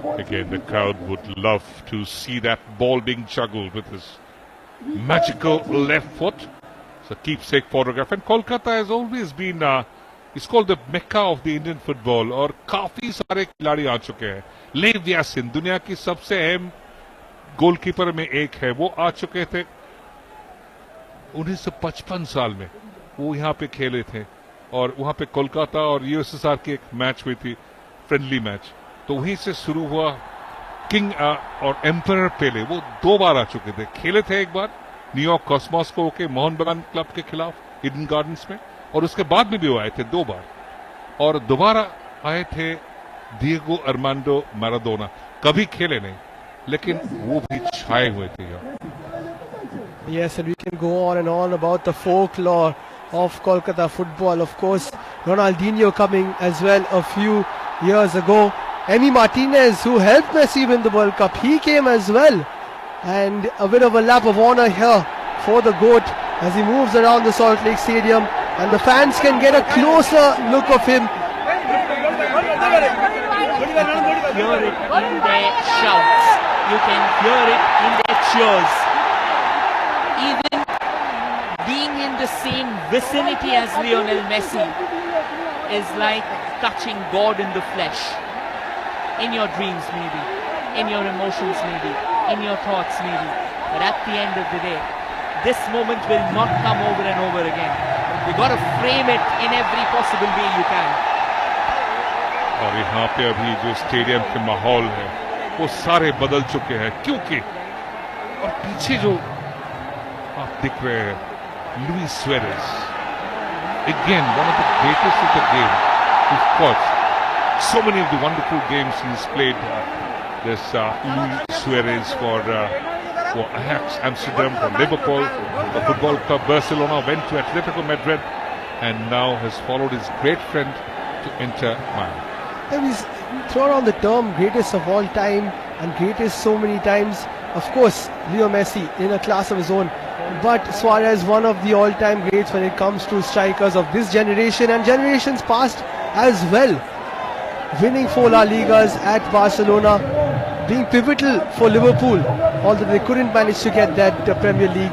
Again, the crowd would love to see that ball being juggled with his magical left foot. It's a keepsake photograph. And Kolkata has always been, it's called the Mecca of the Indian football. और काफी सारे खिलाड़ी आ चुके हैं. लेव यासिन दुनिया की सबसे अहम गोलकीपर में एक है. वो आ चुके थे 1955 साल में. वो यहाँ पे खेले थे और वहाँ पे कोलकाता और यूएसएसआर की एक मैच हुई थी, फ्रेंडली मैच. तो वहीं से शुरू हुआ. किंग और एम्परर पेले वो 2 बार आ चुके थे. खेले थे एक बार न्यूयॉर्क कॉस्मोस को के मोहन बगान क्लब के खिलाफ ईडन गार्डन्स में, और उसके बाद में भी वो आए थे 2 बार, और दोबारा आए थे डिएगो अर्मांडो मैराडोना. कभी खेले नहीं लेकिन वो भी छाए हुए थे यहाँ. Yes, and we can go on and on about the folklore of Kolkata football. Of course, Ronaldinho coming as well a few years ago. Emi Martinez, who helped Messi win the World Cup, he came as well. And a bit of a lap of honor here for the GOAT as he moves around the Salt Lake Stadium, and the fans can get a closer look of him. Hear it in their shouts. You can hear it in their cheers. Even being in the same vicinity as Lionel Messi is like touching God in the flesh. In your dreams maybe, in your emotions maybe, in your thoughts maybe. But at the end of the day, this moment will not come over and over again. You got to frame it in every possible way you can. और यहाँ पे अभी जो stadium के माहौल है वो सारे बदल चुके हैं, क्योंकि और पीछे जो आप दिख रहे हैं Luis Suarez, again one of the greatest of the game. Of course, so many of the wonderful games he's played. There's Luis Suarez for Ajax Amsterdam, for Liverpool, the football club Barcelona, went to Atletico Madrid, and now has followed his great friend to Inter Miami. He's thrown on the term greatest of all time and greatest so many times. Of course, Leo Messi in a class of his own, but Suarez one of the all-time greats when it comes to strikers of this generation and generations past as well. Winning 4 La Ligas at Barcelona, being pivotal for Liverpool, although they couldn't manage to get that Premier League,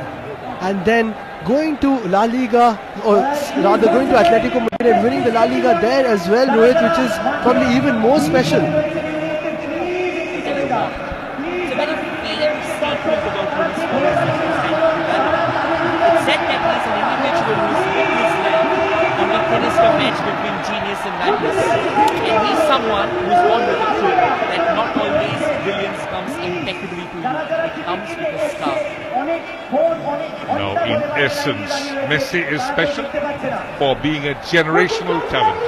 and then going to La Liga, or rather going to Atletico Madrid and winning the La Liga there as well, Rohit, which is probably even more special. It's a very famous statement about Luis Suarez that he's trying to develop. It said that he's an individual who's lived his life and witnessed a match between genius and madness. And he's someone who's born with a truth that not always brilliance comes impeccably to you. It comes with a scar. Now, in essence, Messi is special for being a generational talent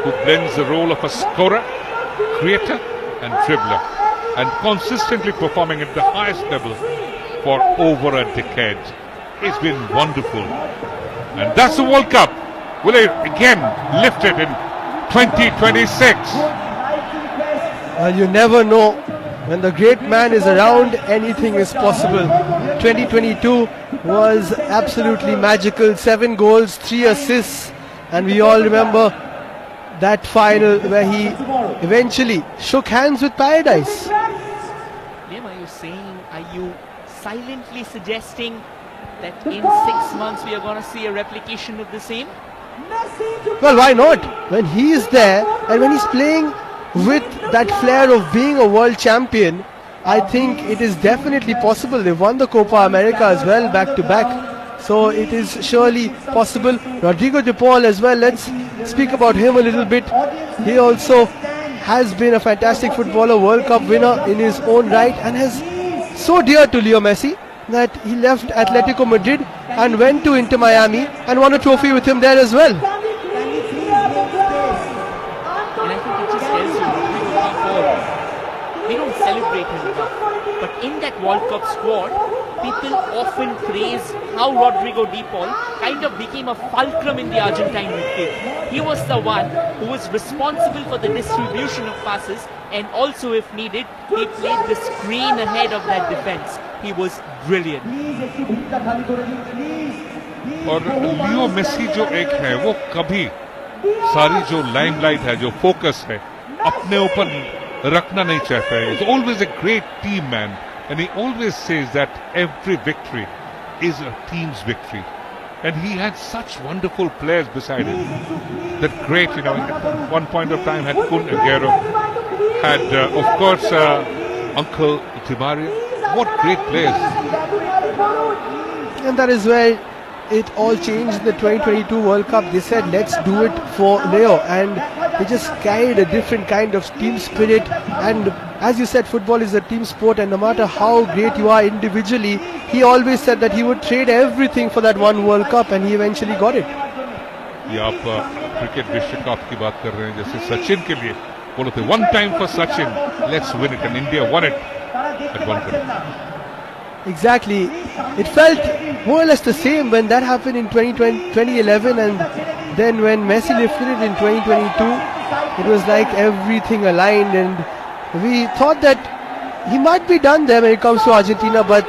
who blends the role of a scorer, creator and dribbler, and consistently performing at the highest level for over a decade. It's been wonderful. And that's the World Cup. Will it again lift it in 2026? Well, you never know. When the great man is around, anything is possible. 2022 was absolutely magical. 7 goals, 3 assists, and we all remember that final where he eventually shook hands with paradise. Liam, are you silently suggesting that in 6 months we are going to see a replication of the same? Well, why not? When he is there and when he's playing with that flair of being a world champion, I think it is definitely possible. They've won the Copa America as well, back to back. So it is surely possible. Rodrigo de Paul as well, let's speak about him a little bit. He also has been a fantastic footballer, World Cup winner in his own right, and is so dear to Leo Messi that he left Atletico Madrid and went to Inter Miami and won a trophy with him there as well. We don't celebrate him enough. But in that World Cup squad, people often praise how Rodrigo de Paul kind of became a fulcrum in the Argentine midfield. He was the one who was responsible for the distribution of passes, and also, if needed, he played the screen ahead of that defense. He was brilliant. और Leo Messi जो एक है वो कभी सारी जो limelight है, जो फोकस है, अपने ऊपर रखना नहीं चाहता है. He's always a great team man, and he always says that every victory is a team's victory. And he had such wonderful players beside him. That great, at one point of time had Kun Aguero, had of course Uncle Di Maria. What great players! And that is where it all changed in the 2022 World Cup. They said, let's do it for Leo, and they just carried a different kind of team spirit. And as you said, football is a team sport, and no matter how great you are individually, he always said that he would trade everything for that one World Cup, and he eventually got it. ये आप cricket विश्व cup की बात कर रहे हैं, जैसे सचिन के लिए बोलो थे one time for Sachin, let's win it, and India won it at one point. Exactly. It felt more or less the same when that happened in 2011, and then when Messi lifted it in 2022, it was like everything aligned, and we thought that he might be done there when it comes to Argentina. But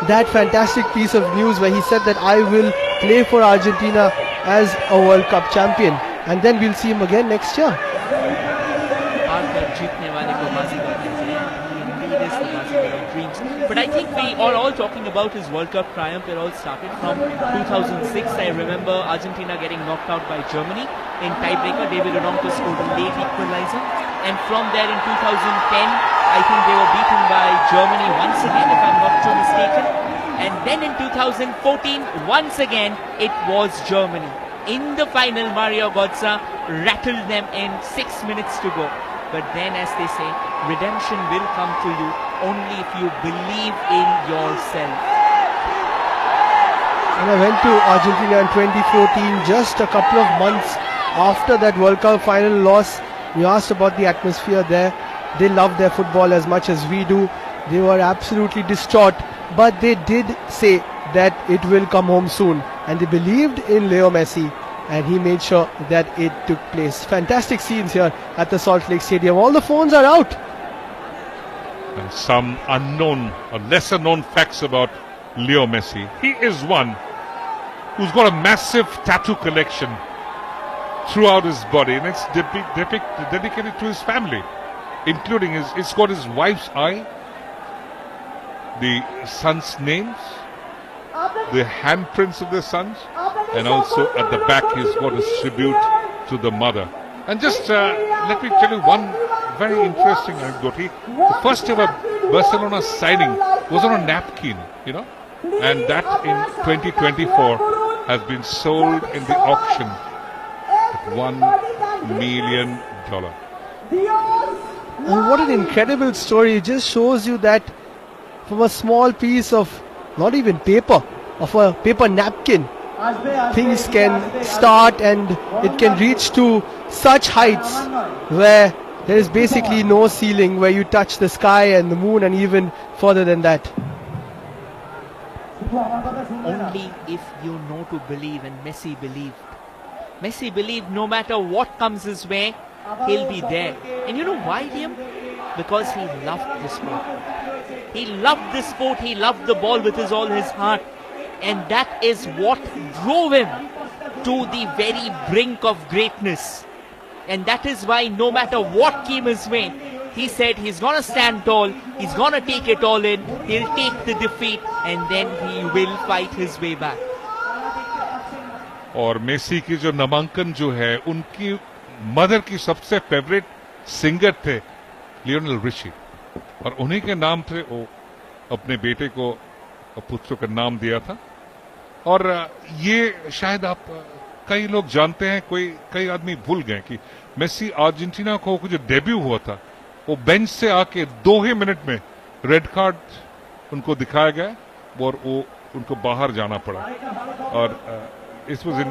that fantastic piece of news where he said that I will play for Argentina as a World Cup champion, and then we'll see him again next year. But I think we are all talking about his World Cup triumph. It all started from 2006. I remember Argentina getting knocked out by Germany in tiebreaker. David Odonkor scored a late equalizer. And from there in 2010, I think they were beaten by Germany once again, if I'm not too mistaken. And then in 2014, once again, it was Germany. In the final, Mario Götze rattled them in 6 minutes to go. But then, as they say, redemption will come to you only if you believe in yourself. And I went to Argentina in 2014, just a couple of months after that World Cup final loss. We asked about the atmosphere there. They love their football as much as we do. They were absolutely distraught, but they did say that it will come home soon, and they believed in Leo Messi, and he made sure that it took place. Fantastic scenes here at the Salt Lake Stadium. All the phones are out. And some unknown or lesser known facts about Leo Messi. He is one who's got a massive tattoo collection throughout his body, and it's dedicated to his family, including it's got his wife's eye, the sons' names, the handprints of their sons, and also at the back he's got a tribute to the mother. And just let me tell you one very interesting anecdote. The first ever Barcelona signing was on a napkin, and that in 2024 has been sold in the auction at $1 million. And what an incredible story. It just shows you that from a small piece of not even paper, of a paper napkin, things can start, and it can reach to such heights where there is basically no ceiling, where you touch the sky and the moon and even further than that. Only if you know to believe, and Messi believed. Messi believed no matter what comes his way, he'll be there. And you know why, Liam? Because he loved the sport. He loved the sport, he loved the ball with all his heart. And that is what drove him to the very brink of greatness. And that is why no matter what came his way, he said he's gonna stand tall, he's gonna take it all in, he'll take the defeat, and then he will fight his way back. और Messi की जो नामांकन जो है, उनकी mother की सबसे favourite singer थे लियोनेल रिची, और उन्हीं के नाम से वो अपने बेटे को, पुत्र का नाम दिया था. और ये शायद आप कई लोग जानते हैं, कई आदमी भूल गए कि मेसी अर्जेंटीना को जो डेब्यू हुआ था, वो बेंच से आके 2 ही मिनट में रेड कार्ड उनको दिखाया गया और वो उनको बाहर जाना पड़ा. और it was in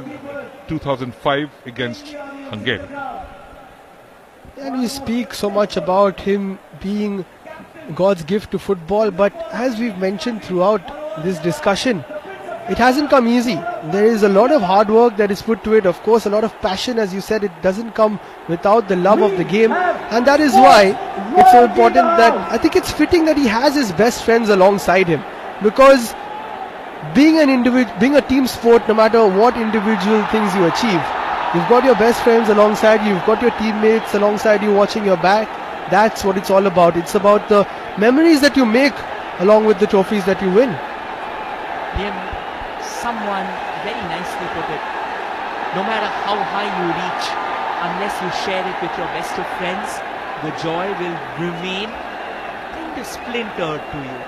2005 against Hungary. And we speak so much about him being God's gift to football, but as we've mentioned throughout this discussion, it hasn't come easy. There is a lot of hard work that is put to it. Of course, a lot of passion, as you said. It doesn't come without the love of the game, and that is why it's so important that I think it's fitting that he has his best friends alongside him, because being a team sport, no matter what individual things you achieve, you've got your best friends alongside you, you've got your teammates alongside you watching your back, That's what it's all about. It's about the memories that you make along with the trophies that you win. Liam, someone very nicely put it. No matter how high you reach, unless you share it with your best of friends, the joy will remain kind of splintered to you.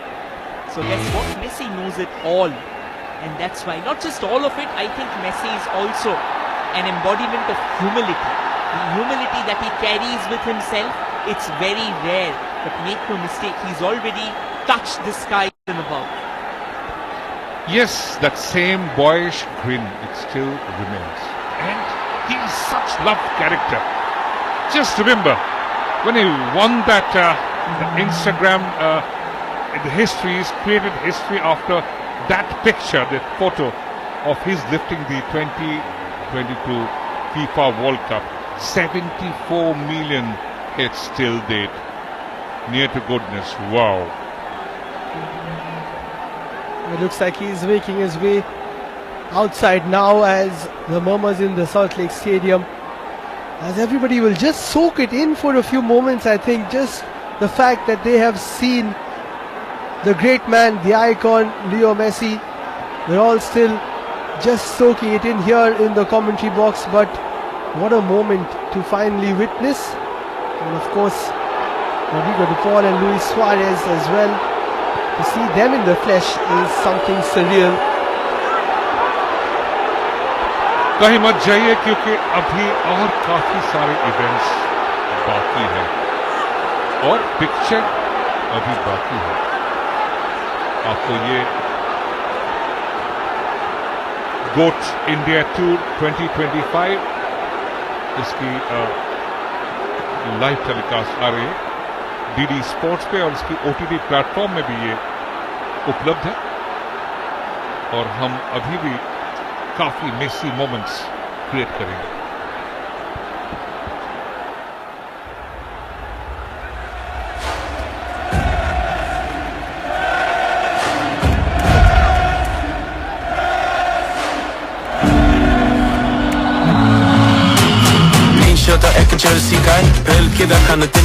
So guess what? Messi knows it all. And that's why, not just all of it, I think Messi is also an embodiment of humility. The humility that he carries with himself, it's very rare. But make no mistake, he's already touched the skies and above. Yes, that same boyish grin, it still remains. And he's such loved character. Just remember, when he won that the Instagram, the histories, created history after that picture, that photo of his lifting the 2022 FIFA World Cup. 74 million hits till date. Near to goodness. Wow. It looks like he's making his way outside now as the murmurs in the Salt Lake Stadium, as everybody will just soak it in for a few moments. I think just the fact that they have seen the great man, the icon, Leo Messi, they're all still just soaking it in here in the commentary box. But what a moment to finally witness. And of course, Rodrigo de Paul and Luis Suarez as well. To see them in the flesh is something surreal. कहीं मत जाइए क्योंकि अभी और काफी सारे events बाकी हैं और पिक्चर अभी बाकी है. आपको ये गोट इंडिया टूर 2025 इसकी लाइव टेलीकास्ट आ रही है डीडी स्पोर्ट्स पे और इसकी ओटीटी प्लेटफॉर्म में भी ये उपलब्ध है. और हम अभी भी काफी मेसी मोमेंट्स क्रिएट करेंगे. Kötör är kan Chelsea guy. Belki de kan inte